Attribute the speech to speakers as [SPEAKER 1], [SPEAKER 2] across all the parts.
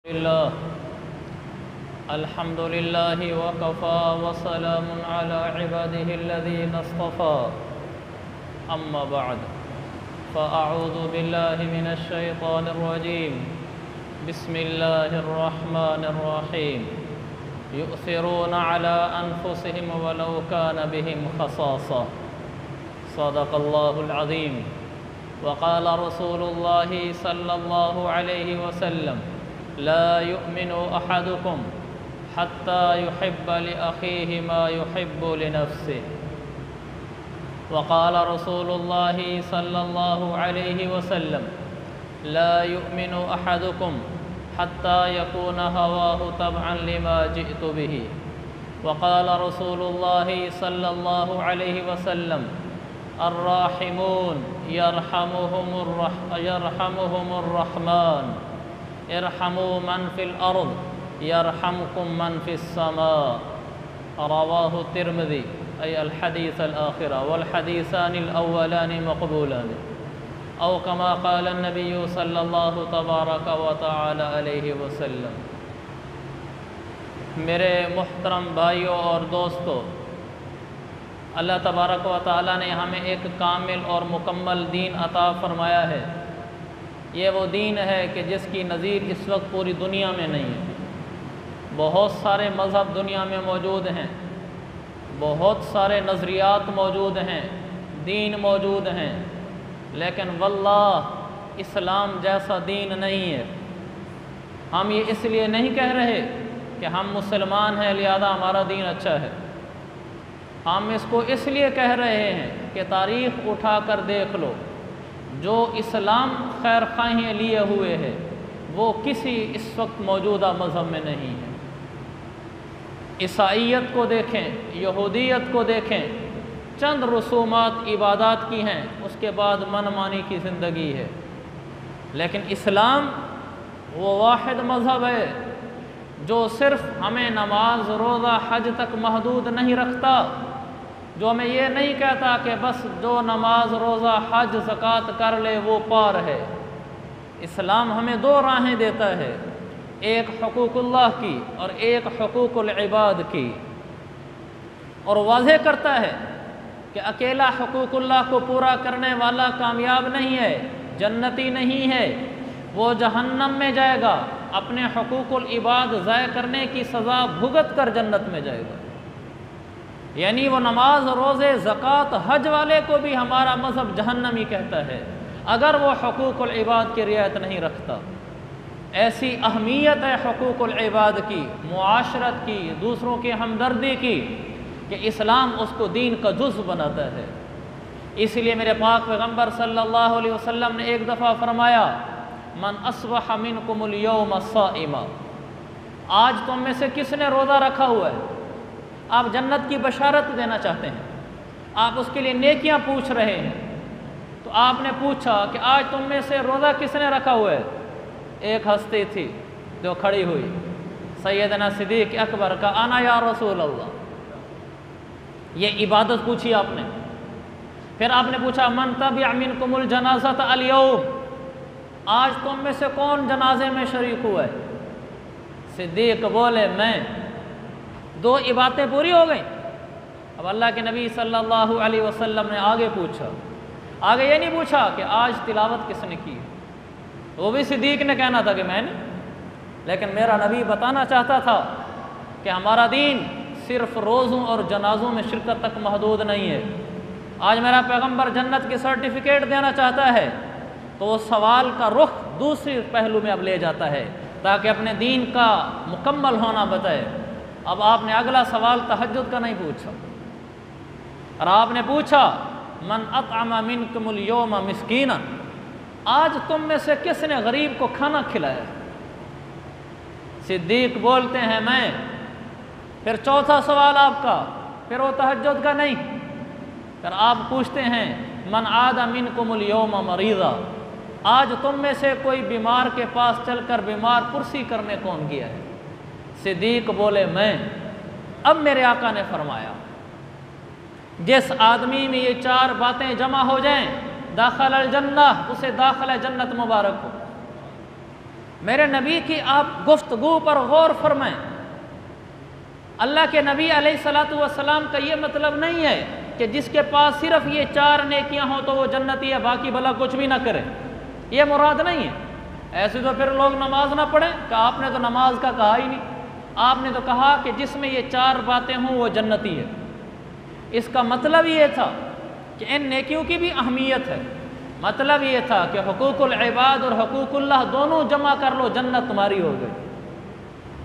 [SPEAKER 1] الله الحمد لله وكفى وسلام على عباده الذين اصطفى أما بعد فأعوذ بالله من الشيطان الرجيم بسم الله الرحمن الرحيم يؤثرون على أنفسهم ولو كان بهم خصاصة صدق الله العظيم وقال رسول الله صلى الله عليه وسلم لا يؤمن أحدكم حتى يحب لأخيه ما يحب لنفسه وقال رسول الله صلى الله عليه وسلم لا يؤمن أحدكم حتى يكون هواه تبعا لما جئت به وقال رسول الله صلى الله عليه وسلم الراحمون يرحمهم الرحمن ارحموا من في الأرض يرحمكم من في السماء رواه الترمذي أي الحديث الآخر والحديثان الأولان مقبولان أو كما قال النبي صلى الله تبارك وتعالى عليه وسلم۔ میرے محترم بھائیوں اور دوستوں، اللہ تبارک و تعالیٰ نے ہمیں ایک کامل اور مکمل دین عطا فرمایا ہے۔ یہ وہ دین ہے کہ جس کی نظیر اس وقت پوری دنیا میں نہیں ہے۔ بہت سارے مذہب دنیا میں موجود ہیں، بہت سارے نظریات موجود ہیں، دین موجود ہیں، لیکن واللہ اسلام جیسا دین نہیں ہے۔ ہم یہ اس لیے نہیں کہہ رہے کہ ہم مسلمان ہیں لہذا ہمارا دین اچھا ہے، ہم اس کو اس لیے کہہ رہے ہیں کہ تاریخ اٹھا کر دیکھ لو، جو اسلام خیر خواہی لیے ہوئے ہے وہ کسی اس وقت موجودہ مذہب میں نہیں ہے۔ عیسائیت کو دیکھیں، یہودیت کو دیکھیں، چند رسومات عبادات کی ہیں، اس کے بعد من مانی کی زندگی ہے، لیکن اسلام وہ واحد مذہب ہے جو صرف ہمیں نماز روزہ حج تک محدود نہیں رکھتا، جو ہمیں یہ نہیں کہتا کہ بس جو نماز روزہ حج زکوٰۃ کر لے وہ پار ہے۔ اسلام ہمیں دو راہیں دیتا ہے، ایک حقوق اللہ کی اور ایک حقوق العباد کی، اور واضح کرتا ہے کہ اکیلا حقوق اللہ کو پورا کرنے والا کامیاب نہیں ہے، جنتی نہیں ہے، وہ جہنم میں جائے گا، اپنے حقوق العباد ضائع کرنے کی سزا بھگت کر جنت میں جائے گا۔ یعنی وہ نماز روزے زکوٰۃ حج والے کو بھی ہمارا مذہب جہنمی کہتا ہے اگر وہ حقوق العباد کی رعایت نہیں رکھتا۔ ایسی اہمیت ہے حقوق العباد کی، معاشرت کی، دوسروں کی ہمدردی کی، کہ اسلام اس کو دین کا جزء بناتا ہے۔ اس لیے میرے پاک پیغمبر صلی اللہ علیہ وسلم نے ایک دفعہ فرمایا من اصبح منکم اليوم صائما، آج تم میں سے کس نے روزہ رکھا ہوا ہے؟ آپ جنت کی بشارت دینا چاہتے ہیں، آپ اس کے لیے نیکیاں پوچھ رہے ہیں، تو آپ نے پوچھا کہ آج تم میں سے روزہ کس نے رکھا ہوا ہے؟ ایک ہستی تھی جو کھڑی ہوئی، سیدنا صدیق اکبر کا انا یا رسول اللہ، یہ عبادت پوچھی آپ نے۔ پھر آپ نے پوچھا من تبع منکم الجنازۃ اليوم، آج تم میں سے کون جنازے میں شریک ہوا ہے؟ صدیق بولے میں۔ دو عبادتیں پوری ہو گئیں۔ اب اللہ کے نبی صلی اللہ علیہ وسلم نے آگے پوچھا، آگے یہ نہیں پوچھا کہ آج تلاوت کس نے کی، وہ بھی صدیق نے کہنا تھا کہ میں نے، لیکن میرا نبی بتانا چاہتا تھا کہ ہمارا دین صرف روزوں اور جنازوں میں شرکت تک محدود نہیں ہے۔ آج میرا پیغمبر جنت کی سرٹیفکیٹ دینا چاہتا ہے تو وہ سوال کا رخ دوسری پہلو میں اب لے جاتا ہے تاکہ اپنے دین کا مکمل ہونا بتائے۔ اب آپ نے اگلا سوال تہجد کا نہیں پوچھا، اور آپ نے پوچھا من اطعم منکم اليوم مسکینا، آج تم میں سے کس نے غریب کو کھانا کھلایا؟ صدیق بولتے ہیں میں۔ پھر چوتھا سوال آپ کا، پھر وہ تہجد کا نہیں، پھر آپ پوچھتے ہیں من عاد منکم اليوم مریضا، آج تم میں سے کوئی بیمار کے پاس چل کر بیمار پرسی کرنے کون گیا ہے؟ صدیق بولے میں۔ اب میرے آقا نے فرمایا جس آدمی میں یہ چار باتیں جمع ہو جائیں داخل الجنہ، اسے داخل جنت مبارک ہو۔ میرے نبی کی آپ گفتگو پر غور فرمائیں۔ اللہ کے نبی علیہ الصلوۃ والسلام کا یہ مطلب نہیں ہے کہ جس کے پاس صرف یہ 4 نیکیاں ہوں تو وہ جنتی ہے، باقی بھلا کچھ بھی نہ کرے، یہ مراد نہیں ہے۔ ایسے تو پھر لوگ نماز نہ پڑھیں کہ آپ نے تو نماز کا کہا ہی نہیں، آپ نے تو کہا کہ جس میں یہ 4 باتیں ہوں وہ جنتی ہے۔ اس کا مطلب یہ تھا کہ ان نیکیوں کی بھی اہمیت ہے، مطلب یہ تھا کہ حقوق العباد اور حقوق اللہ دونوں جمع کر لو، جنت تمہاری ہو گئی۔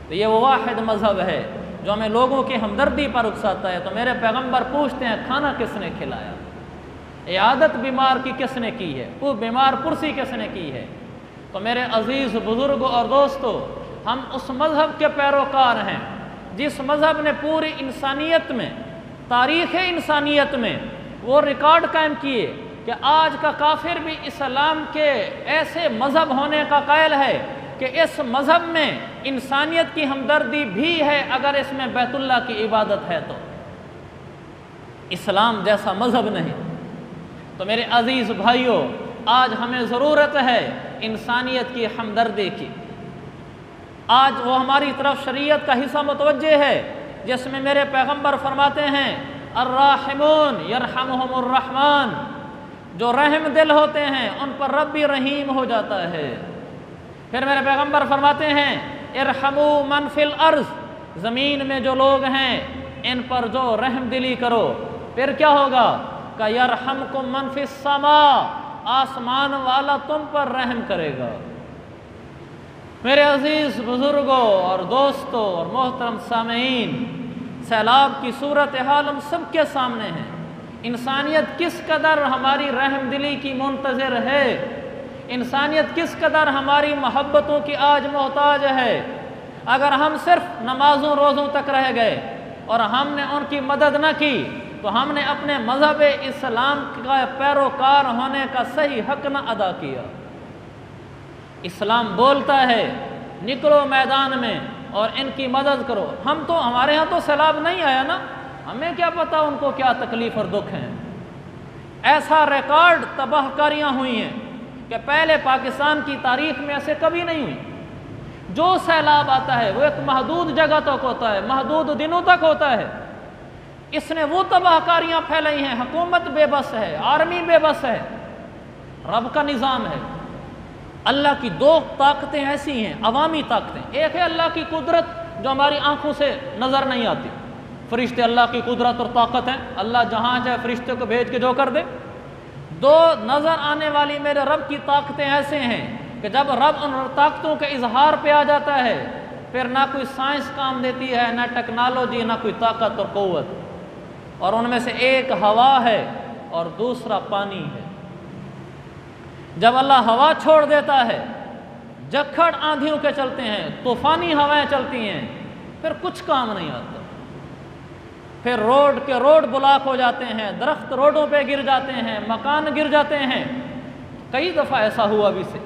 [SPEAKER 1] تو یہ وہ واحد مذہب ہے جو ہمیں لوگوں کی ہمدردی پر اکساتا ہے۔ تو میرے پیغمبر پوچھتے ہیں کھانا کس نے کھلایا، عیادت بیمار کی کس نے کی ہے، وہ بیمار پرسی کس نے کی ہے۔ تو میرے عزیز بزرگوں اور دوستو، ہم اس مذہب کے پیروکار ہیں جس مذہب نے پوری انسانیت میں، تاریخ انسانیت میں وہ ریکارڈ قائم کیے کہ آج کا کافر بھی اسلام کے ایسے مذہب ہونے کا قائل ہے کہ اس مذہب میں انسانیت کی ہمدردی بھی ہے اگر اس میں بیت اللہ کی عبادت ہے تو۔ اسلام جیسا مذہب نہیں۔ تو میرے عزیز بھائیوں، آج ہمیں ضرورت ہے انسانیت کی ہمدردی کی۔ آج وہ ہماری طرف شریعت کا حصہ متوجہ ہے جس میں میرے پیغمبر فرماتے ہیں الراحمون یرحمہم الرحمن، جو رحم دل ہوتے ہیں ان پر رب بھی رحیم ہو جاتا ہے۔ پھر میرے پیغمبر فرماتے ہیں ارحموا من فی الارض، زمین میں جو لوگ ہیں ان پر جو رحم دلی کرو۔ پھر کیا ہوگا کہ یرحمکم من فی السماء، آسمان والا تم پر رحم کرے گا۔ میرے عزیز بزرگوں اور دوستوں اور محترم سامعین، سیلاب کی صورتحال ہم سب کے سامنے ہے۔ انسانیت کس قدر ہماری رحم دلی کی منتظر ہے، انسانیت کس قدر ہماری محبتوں کی آج محتاج ہے۔ اگر ہم صرف نمازوں روزوں تک رہ گئے اور ہم نے ان کی مدد نہ کی تو ہم نے اپنے مذہب اسلام کا پیروکار ہونے کا صحیح حق نہ ادا کیا۔ اسلام بولتا ہے نکلو میدان میں اور ان کی مدد کرو۔ ہم تو، ہمارے ہاں تو سیلاب نہیں آیا نا، ہمیں کیا پتا ان کو کیا تکلیف اور دکھ ہیں۔ ایسا ریکارڈ تباہ کاریاں ہوئی ہیں کہ پہلے پاکستان کی تاریخ میں ایسے کبھی نہیں ہوئی۔ جو سیلاب آتا ہے وہ ایک محدود جگہ تک ہوتا ہے، محدود دنوں تک ہوتا ہے۔ اس نے وہ تباہ کاریاں پھیلائی ہیں، حکومت بے بس ہے، آرمی بے بس ہے، رب کا نظام ہے۔ اللہ کی 2 طاقتیں ایسی ہیں، عوامی طاقتیں۔ ایک ہے اللہ کی قدرت جو ہماری آنکھوں سے نظر نہیں آتی، فرشتے اللہ کی قدرت اور طاقت ہیں، اللہ جہاں چاہے فرشتے کو بھیج کے جو کر دے۔ 2 نظر آنے والی میرے رب کی طاقتیں ایسے ہیں کہ جب رب ان طاقتوں کے اظہار پہ آ جاتا ہے پھر نہ کوئی سائنس کام دیتی ہے، نہ ٹیکنالوجی، نہ کوئی طاقت اور قوت۔ اور ان میں سے ایک ہوا ہے اور دوسرا پانی ہے۔ جب اللہ ہوا چھوڑ دیتا ہے، جکھڑ آندھیوں کے چلتے ہیں، طوفانی ہوائیں چلتی ہیں، پھر کچھ کام نہیں آتا۔ پھر روڈ کے روڈ بلاک ہو جاتے ہیں، درخت روڈوں پہ گر جاتے ہیں، مکان گر جاتے ہیں۔ کئی دفعہ ایسا ہوا بھی سے۔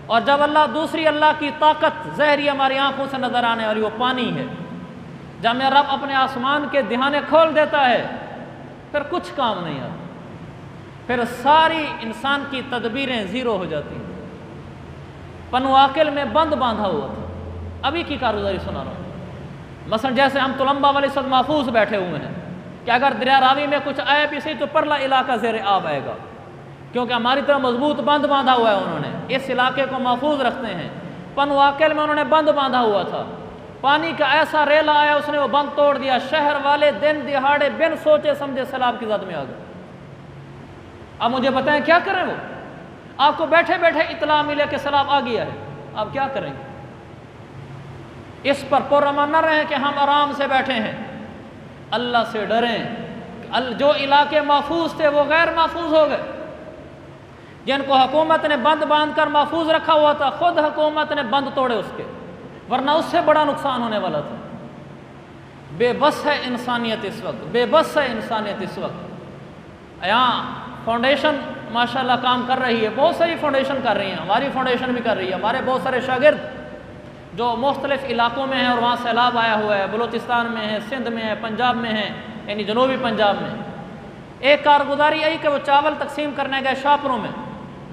[SPEAKER 1] اور جب دوسری اللہ کی طاقت ظاہری ہماری آنکھوں سے نظر آنے والی، وہ پانی ہے۔ جب میرا رب اپنے آسمان کے دہانے کھول دیتا ہے پھر کچھ کام نہیں آتا، پھر ساری انسان کی تدبیریں زیرو ہو جاتی ہیں۔ پنواکل میں بند باندھا ہوا تھا، ابھی کی کارگزاری سنا رہا ہوں۔ مثلا جیسے ہم تلمبا والے صد محفوظ بیٹھے ہوئے ہیں کہ اگر دریا راوی میں کچھ آئے پیچھے تو پرلا علاقہ زیر آب آئے گا، کیونکہ ہماری طرح مضبوط بند باندھا ہوا ہے۔ انہوں نے اس علاقے کو محفوظ رکھتے ہیں۔ پنواکل میں انہوں نے بند باندھا ہوا تھا، پانی کا ایسا ریلا آیا اس نے وہ بند توڑ دیا، شہر والے دن دہاڑے بن سوچے سمجھے سیلاب کی زد میں آ گئے۔ اب مجھے بتائیں کیا کریں؟ وہ آپ کو بیٹھے بیٹھے اطلاع ملے کہ سیلاب آ گیا ہے، آپ کیا کریں گے؟ اس پر پرامن نہ رہیں کہ ہم آرام سے بیٹھے ہیں، اللہ سے ڈریں۔ جو علاقے محفوظ تھے وہ غیر محفوظ ہو گئے، جن کو حکومت نے بند باندھ کر محفوظ رکھا ہوا تھا خود حکومت نے بند توڑے اس کے، ورنہ اس سے بڑا نقصان ہونے والا تھا۔ بے بس ہے انسانیت اس وقت، بے بس ہے انسانیت اس وقت۔ یہاں فاؤنڈیشن ماشاءاللہ کام کر رہی ہے، بہت ساری فاؤنڈیشن کر رہی ہیں، ہماری فاؤنڈیشن بھی کر رہی ہے۔ ہمارے بہت سارے شاگرد جو مختلف علاقوں میں ہیں اور وہاں سیلاب آیا ہوا ہے، بلوچستان میں ہے، سندھ میں ہے، پنجاب میں ہے، یعنی جنوبی پنجاب میں۔ ایک کارگزاری آئی کہ وہ چاول تقسیم کرنے گئے شاپروں میں،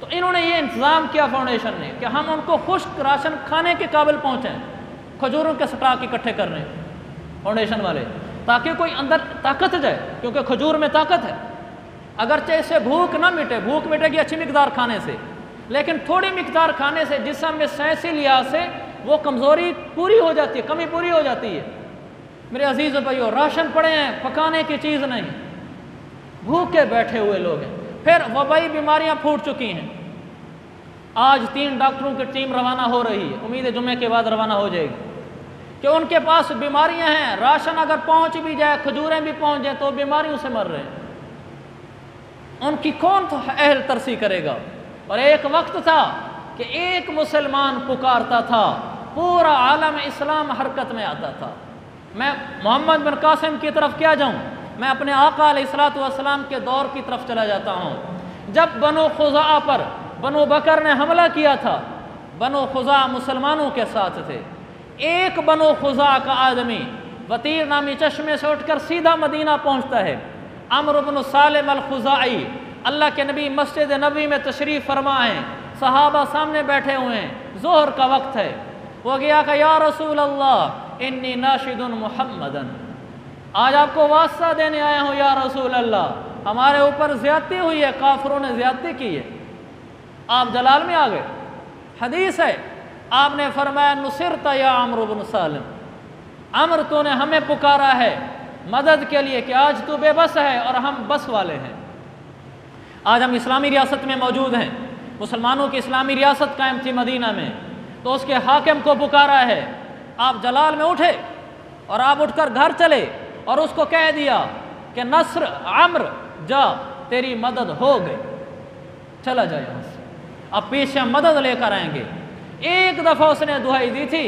[SPEAKER 1] تو انہوں نے یہ انتظام کیا فاؤنڈیشن نے کہ ہم ان کو خشک راشن کھانے کے قابل پہنچیں، کھجوروں کے سٹاک اکٹھے کر رہے ہیں فاؤنڈیشن والے، تاکہ کوئی اندر طاقت جائے، کیونکہ کھجور میں طاقت ہے۔ اگرچہ اسے بھوک نہ مٹے، بھوک مٹے گی اچھی مقدار کھانے سے، لیکن تھوڑی مقدار کھانے سے جسم میں سائنسی لحاظ سے وہ کمزوری پوری ہو جاتی ہے، کمی پوری ہو جاتی ہے۔ میرے عزیز بھائیو، راشن پڑے ہیں، پکانے کی چیز نہیں، بھوکے بیٹھے ہوئے لوگ ہیں۔ پھر وبائی بیماریاں پھوٹ چکی ہیں۔ آج 3 ڈاکٹروں کی ٹیم روانہ ہو رہی ہے، امید ہے جمعے کے بعد روانہ ہو جائے گی، کہ ان کے پاس بیماریاں ہیں، راشن اگر پہنچ بھی جائے، کھجوریں بھی پہنچ جائیں تو بیماریوں سے مر رہے ہیں۔ ان کی کون اہل ترسی کرے گا؟ اور ایک وقت تھا کہ ایک مسلمان پکارتا تھا، پورا عالم اسلام حرکت میں آتا تھا۔ میں محمد بن قاسم کی طرف کیا جاؤں، میں اپنے آقا علیہ الصلوۃ والسلام کے دور کی طرف چلا جاتا ہوں۔ جب بنو خزاعہ پر بنو بکر نے حملہ کیا تھا، بنو خزاعہ مسلمانوں کے ساتھ تھے، ایک بنو خزاعہ کا آدمی وطیر نامی چشمے سے اٹھ کر سیدھا مدینہ پہنچتا ہے۔ عمرو بن سالم الخزاعی، اللہ کے نبی مسجد نبوی میں تشریف فرما ہیں، صحابہ سامنے بیٹھے ہوئے ہیں، ظہر کا وقت ہے، وہ گیا کہ یا رسول اللہ انی ناشد محمدن، آج آپ کو واسطہ دینے آیا ہوں یا رسول اللہ، ہمارے اوپر زیادتی ہوئی ہے، کافروں نے زیادتی کی ہے۔ آپ جلال میں آ گئے، حدیث ہے، آپ نے فرمایا نصرت یا عمرو بن سالم، عمر تو نے ہمیں پکارا ہے مدد کے لیے کہ آج تو بے بس ہے اور ہم بس والے ہیں۔ آج ہم اسلامی ریاست میں موجود ہیں، مسلمانوں کی اسلامی ریاست قائم تھی مدینہ میں، تو اس کے حاکم کو پکارا ہے، آپ جلال میں اٹھے اور آپ اٹھ کر گھر چلے اور اس کو کہہ دیا کہ نصر عمر جا تیری مدد ہو گئی، چلا جائے یہاں سے، اب پیچھے ہم مدد لے کر آئیں گے۔ ایک دفعہ اس نے دعائی دی تھی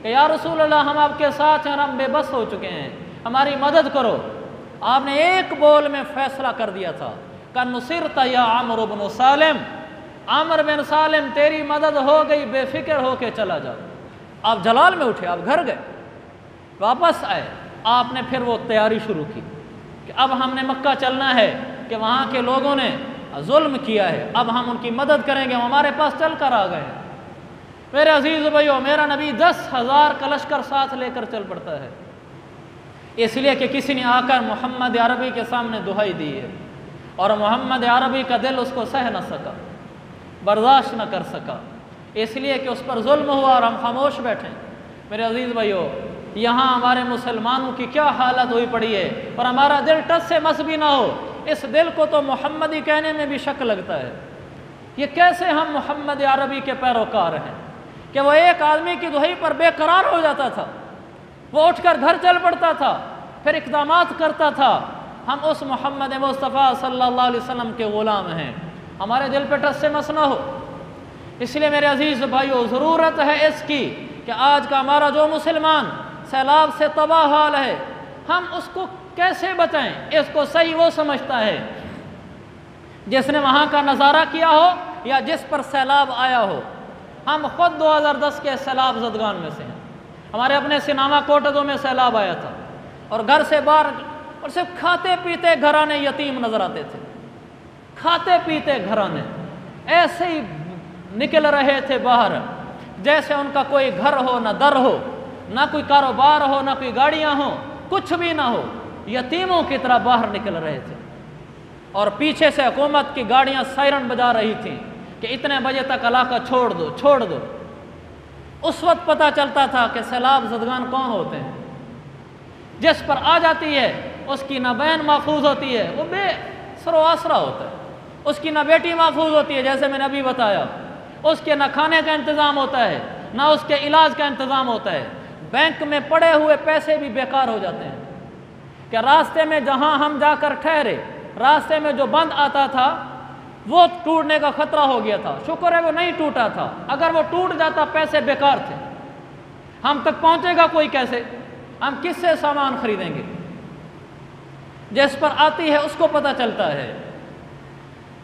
[SPEAKER 1] کہ یا رسول اللہ ہم آپ کے ساتھ ہیں اور ہم بے بس ہو چکے ہیں، ہماری مدد کرو۔ آپ نے ایک بول میں فیصلہ کر دیا تھا کہ نصرت یا عمرو بن سالم، عمر بن سالم تیری مدد ہو گئی، بے فکر ہو کے چلا جاؤ۔ آپ جلال میں اٹھے، آپ گھر گئے، واپس آئے، آپ نے پھر وہ تیاری شروع کی کہ اب ہم نے مکہ چلنا ہے، کہ وہاں کے لوگوں نے ظلم کیا ہے، اب ہم ان کی مدد کریں گے، ہمارے پاس چل کر آ گئے ہیں۔ میرے عزیز بھائیو، میرا نبی 10,000 کا لشکر ساتھ لے کر چل پڑتا ہے، اس لیے کہ کسی نے آ کر محمد عربی کے سامنے دہائی دی ہے، اور محمد عربی کا دل اس کو سہ نہ سکا، برداشت نہ کر سکا، اس لیے کہ اس پر ظلم ہوا اور ہم خاموش بیٹھے۔ میرے عزیز بھائیو، یہاں ہمارے مسلمانوں کی کیا حالت ہوئی پڑی ہے، اور ہمارا دل ٹس سے مس بھی نہ ہو، اس دل کو تو محمدی کہنے میں بھی شک لگتا ہے۔ یہ کیسے ہم محمد عربی کے پیروکار ہیں کہ وہ ایک آدمی کی دہائی پر بے قرار ہو جاتا تھا، وہ اٹھ کر گھر چل پڑتا تھا، پھر اقدامات کرتا تھا۔ ہم اس محمد مصطفیٰ صلی اللہ علیہ وسلم کے غلام ہیں، ہمارے دل پہ ٹس سے مس نہ ہو۔ اس لیے میرے عزیز بھائیو، ضرورت ہے اس کی کہ آج کا ہمارا جو مسلمان سیلاب سے تباہ حال ہے، ہم اس کو کیسے بچائیں؟ اس کو صحیح وہ سمجھتا ہے جس نے وہاں کا نظارہ کیا ہو یا جس پر سیلاب آیا ہو۔ ہم خود 2010 کے سیلاب زدگان میں سے ہیں، ہمارے اپنے سناما کوٹدوں میں سیلاب آیا تھا، اور گھر سے باہر اور صرف کھاتے پیتے گھرانے یتیم نظر آتے تھے، کھاتے پیتے گھرانے ایسے ہی نکل رہے تھے باہر جیسے ان کا کوئی گھر ہو، نہ در ہو، نہ کوئی کاروبار ہو، نہ کوئی گاڑیاں ہوں، کچھ بھی نہ ہو، یتیموں کی طرح باہر نکل رہے تھے، اور پیچھے سے حکومت کی گاڑیاں سائرن بجا رہی تھیں کہ اتنے بجے تک علاقہ چھوڑ دو چھوڑ دو۔ اس وقت پتہ چلتا تھا کہ سیلاب زدگان کون ہوتے ہیں، جس پر آ جاتی ہے اس کی نہ بہن محفوظ ہوتی ہے، وہ بے سر و آسرا ہوتا ہے، اس کی نہ بیٹی محفوظ ہوتی ہے جیسے میں نے ابھی بتایا، اس کے نہ کھانے کا انتظام ہوتا ہے، نہ اس کے علاج کا انتظام ہوتا ہے، بینک میں پڑے ہوئے پیسے بھی بیکار ہو جاتے ہیں، کہ راستے میں جہاں ہم جا کر ٹھہرے، راستے میں جو بند آتا تھا وہ ٹوٹنے کا خطرہ ہو گیا تھا، شکر ہے وہ نہیں ٹوٹا تھا، اگر وہ ٹوٹ جاتا پیسے بیکار تھے، ہم تک پہنچے گا کوئی کیسے، ہم کس سے سامان خریدیں گے؟ جس پر آتی ہے اس کو پتہ چلتا ہے۔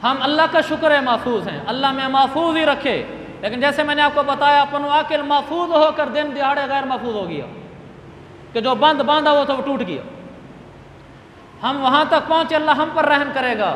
[SPEAKER 1] ہم اللہ کا شکر ہے محفوظ ہیں، اللہ میں محفوظ ہی رکھے، لیکن جیسے میں نے آپ کو بتایا اپن عاقل محفوظ ہو کر دن دہاڑے غیر محفوظ ہو گیا، کہ جو بند باندھا ہوا تھا وہ ٹوٹ گیا، ہم وہاں تک پہنچے، اللہ ہم پر رحم کرے گا۔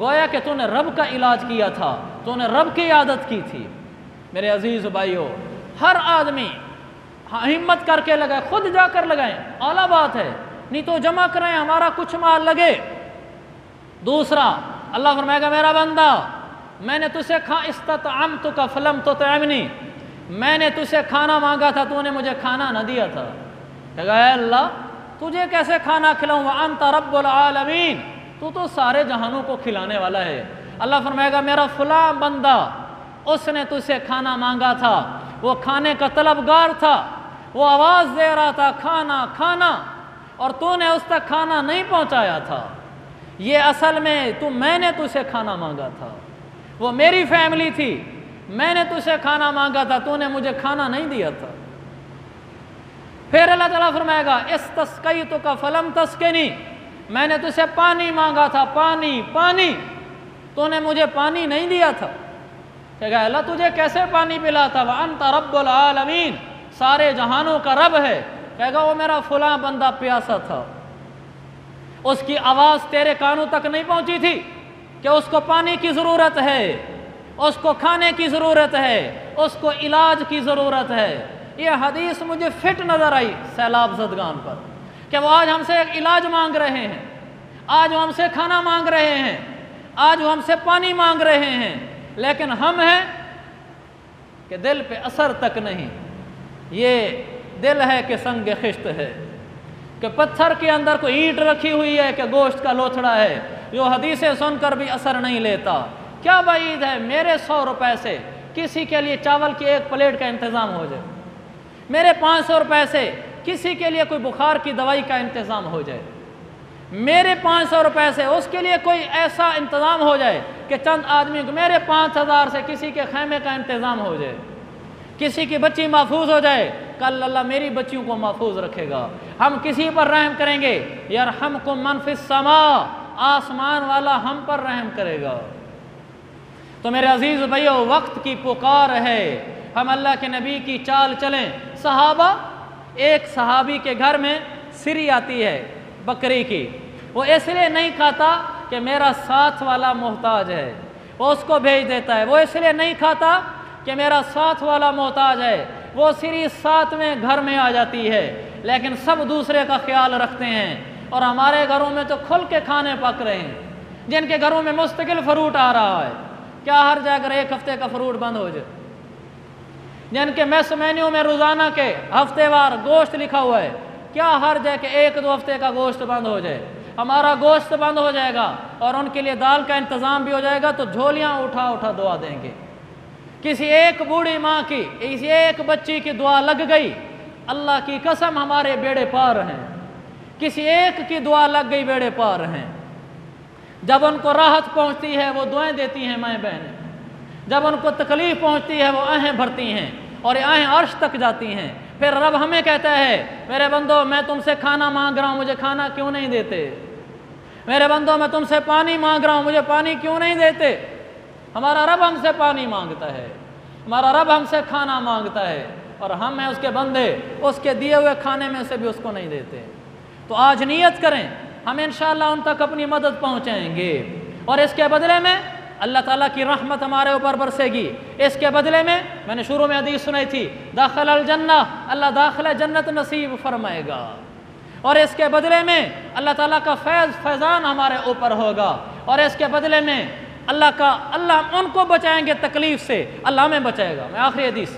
[SPEAKER 1] گویا کہ تو نے رب کا علاج کیا تھا، تو نے رب کی عادت کی تھی۔ میرے عزیز بھائیو، ہر آدمی ہمت کر کے لگائے، خود جا کر لگائیں، اعلیٰ بات ہے، نہیں تو جمع کریں، ہمارا کچھ مال لگے۔ دوسرا، اللہ فرمائے گا میرا بندہ میں نے تجھے استطعمتک فلم تطعمنی، میں نے تجھے کھانا مانگا تھا تو نے مجھے کھانا نہ دیا تھا۔ کہے گا اے اللہ تجھے کیسے کھانا کھلاؤں، وانت رب العالمین، تو سارے جہانوں کو کھلانے والا ہے۔ اللہ فرمائے گا میرا فلاں بندہ اس نے تجھے کھانا مانگا تھا، وہ کھانے کا طلبگار تھا، وہ آواز دے رہا تھا کھانا کھانا، اور تو نے اس تک کھانا نہیں پہنچایا تھا۔ یہ اصل میں میں نے تجھے کھانا مانگا تھا، وہ میری فیملی تھی، میں نے تجھے کھانا مانگا تھا، تو نے مجھے کھانا نہیں دیا تھا۔ پھر اللہ تعالیٰ فرمائے گا استسقیتک فلم تسقنی، میں نے تجھے پانی مانگا تھا، پانی، تو نے مجھے پانی نہیں دیا تھا۔ کہے گا اللہ تجھے کیسے پانی پلا تھا، وانت رب العالمین، سارے جہانوں کا رب ہے۔ کہے گا وہ میرا فلاں بندہ پیاسا تھا، اس کی آواز تیرے کانوں تک نہیں پہنچی تھی کہ اس کو پانی کی ضرورت ہے، اس کو کھانے کی ضرورت ہے، اس کو علاج کی ضرورت ہے۔ یہ حدیث مجھے فٹ نظر آئی سیلاب زدگان پر، کہ وہ آج ہم سے ایک علاج مانگ رہے ہیں، آج وہ ہم سے کھانا مانگ رہے ہیں، آج وہ ہم سے پانی مانگ رہے ہیں، لیکن ہم ہیں کہ دل پہ اثر تک نہیں۔ یہ دل ہے کہ سنگ خشت ہے، کہ پتھر کے اندر کوئی اینٹ رکھی ہوئی ہے کہ گوشت کا لوتھڑا ہے، جو حدیثیں سن کر بھی اثر نہیں لیتا۔ کیا بعید ہے میرے 100 روپے سے کسی کے لیے چاول کی ایک پلیٹ کا انتظام ہو جائے، میرے 500 روپے سے کسی کے لیے کوئی بخار کی دوائی کا انتظام ہو جائے، میرے 500 روپے سے اس کے لیے کوئی ایسا انتظام ہو جائے کہ چند آدمی کو، میرے 5000 سے کسی کے خیمے کا انتظام ہو جائے، کسی کی بچی محفوظ ہو جائے، کل اللہ میری بچیوں کو محفوظ رکھے گا۔ ہم کسی پر رحم کریں گے، یرحمکم من فی السماء، آسمان والا ہم پر رحم کرے گا۔ تو میرے عزیز بھائیو، وقت کی پکار ہے، ہم اللہ کے نبی کی چال چلیں۔ صحابہ، ایک صحابی کے گھر میں سری آتی ہے بکری کی، وہ اس لیے نہیں کھاتا کہ میرا ساتھ والا محتاج ہے، وہ اس کو بھیج دیتا ہے۔ وہ اس لیے نہیں کھاتا کہ میرا ساتھ والا محتاج ہے، وہ سری ساتھ میں گھر میں آ جاتی ہے، لیکن سب دوسرے کا خیال رکھتے ہیں۔ اور ہمارے گھروں میں تو کھل کے کھانے پک رہے ہیں، جن کے گھروں میں مستقل فروٹ آ رہا ہے، کیا ہر جگہ ایک ہفتے کا فروٹ بند ہو جائے؟ جن کے میس مینیو میں روزانہ کے ہفتے وار گوشت لکھا ہوا ہے، کیا ہر جگہ کہ 1-2 ہفتے کا گوشت بند ہو جائے؟ ہمارا گوشت بند ہو جائے گا اور ان کے لیے دال کا انتظام بھی ہو جائے گا تو جھولیاں اٹھا اٹھا دعا دیں گے۔ کسی ایک بوڑھی ماں کی، کسی ایک بچی کی دعا لگ گئی، اللہ کی قسم ہمارے بیڑے پار ہیں۔ کسی ایک کی دعا لگ گئی، بیڑے پار ہیں۔ جب ان کو راحت پہنچتی ہے وہ دعائیں دیتی ہیں مائیں بہنیں، جب ان کو تکلیف پہنچتی ہے وہ آہیں بھرتی ہیں اور یہ آہیں عرش تک جاتی ہیں۔ پھر رب ہمیں کہتا ہے میرے بندو میں تم سے کھانا مانگ رہا ہوں، مجھے کھانا کیوں نہیں دیتے؟ میرے بندو میں تم سے پانی مانگ رہا ہوں، مجھے پانی کیوں نہیں دیتے؟ ہمارا رب ہم سے پانی مانگتا ہے، ہمارا رب ہم سے کھانا مانگتا ہے، اور ہم ہیں اس کے بندے، اس کے دیے ہوئے کھانے میں سے بھی اس کو نہیں دیتے۔ تو آج نیت کریں، ہم انشاءاللہ ان تک اپنی مدد پہنچائیں گے، اور اس کے بدلے میں اللہ تعالیٰ کی رحمت ہمارے اوپر برسے گی۔ اس کے بدلے میں نے شروع میں حدیث سنائی تھی، داخل الجنہ، اللہ داخلہ جنت نصیب فرمائے گا، اور اس کے بدلے میں اللہ تعالیٰ کا فیضان ہمارے اوپر ہوگا، اور اس کے بدلے میں اللہ ان کو بچائیں گے تکلیف سے، اللہ ہمیں بچائے گا۔ میں آخری حدیث،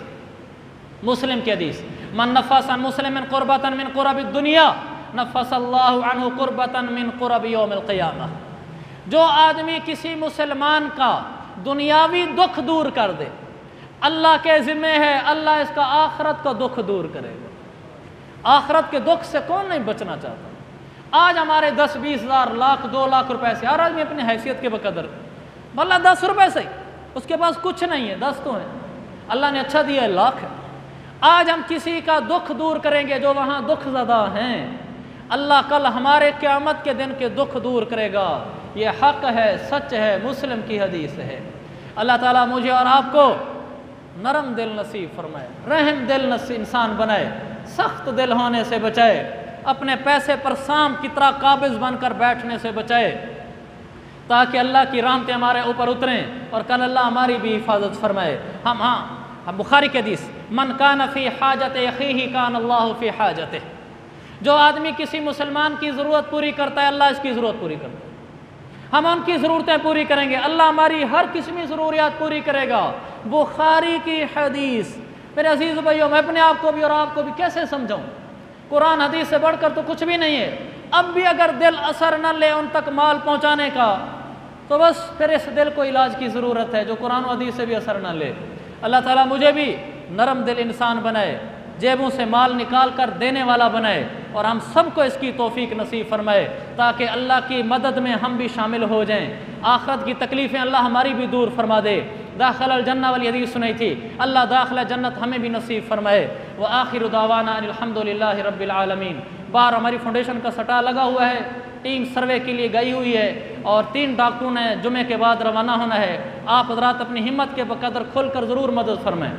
[SPEAKER 1] مسلم کی حدیث، من نفس عن مسلم قربۃ من قرب الدنیا نفس اللہ عنہ قربۃ من قرب یوم القیامہ۔ جو آدمی کسی مسلمان کا دنیاوی دکھ دور کر دے، اللہ کے ذمہ ہے اللہ اس کا آخرت کا دکھ دور کرے گا۔ آخرت کے دکھ سے کون نہیں بچنا چاہتا؟ آج ہمارے 10-20 ہزار، لاکھ، 2 لاکھ روپے سے ہر آدمی اپنی حیثیت کے بقدر، بلّہ 10 روپے سے ہی، اس کے پاس کچھ نہیں ہے، 10 تو ہیں، اللہ نے اچھا دیا ہے، لاکھ ہے۔ آج ہم کسی کا دکھ دور کریں گے جو وہاں دکھ زدہ ہیں، اللہ کل ہمارے قیامت کے دن کے دکھ دور کرے گا۔ یہ حق ہے، سچ ہے، مسلم کی حدیث ہے۔ اللہ تعالیٰ مجھے اور آپ کو نرم دل نصیب فرمائے، رحم دل نصیب انسان بنائے، سخت دل ہونے سے بچائے، اپنے پیسے پر سام کی طرح قابض بن کر بیٹھنے سے بچائے، تاکہ اللہ کی رحمتیں ہمارے اوپر اتریں اور کل اللہ ہماری بھی حفاظت فرمائے۔ ہم بخاری کی حدیث، من کان فی حاجت اخیہ کان اللہ فی حاجتہ، جو آدمی کسی مسلمان کی ضرورت پوری کرتا ہے اللہ اس کی ضرورت پوری کرتا ہے۔ ہم ان کی ضرورتیں پوری کریں گے، اللہ ہماری ہر قسمی ضروریات پوری کرے گا۔ بخاری کی حدیث، میرے عزیز بھائیوں، میں اپنے آپ کو بھی اور آپ کو بھی کیسے سمجھاؤں؟ قرآن حدیث سے بڑھ کر تو کچھ بھی نہیں ہے۔ اب بھی اگر دل اثر نہ لے ان تک مال پہنچانے کا تو بس پھر اس دل کو علاج کی ضرورت ہے جو قرآن و حدیث سے بھی اثر نہ لے۔ اللہ تعالیٰ مجھے بھی نرم دل انسان بنائے، جیبوں سے مال نکال کر دینے والا بنائے، اور ہم سب کو اس کی توفیق نصیب فرمائے تاکہ اللہ کی مدد میں ہم بھی شامل ہو جائیں، آخرت کی تکلیفیں اللہ ہماری بھی دور فرما دے۔ داخل الجنہ والی حدیث سنائی تھی، اللہ داخلہ جنت ہمیں بھی نصیب فرمائے۔ وآخر دعوانا ان الحمدللہ رب العالمین۔ باہر ہماری فاؤنڈیشن کا سٹا لگا ہوا ہے، ٹیم سروے کے لیے گئی ہوئی ہے اور 3 ڈاکٹروں نے جمعے کے بعد روانہ ہونا ہے۔ آپ حضرات اپنی ہمت کے بقدر کھل کر ضرور مدد فرمائیں۔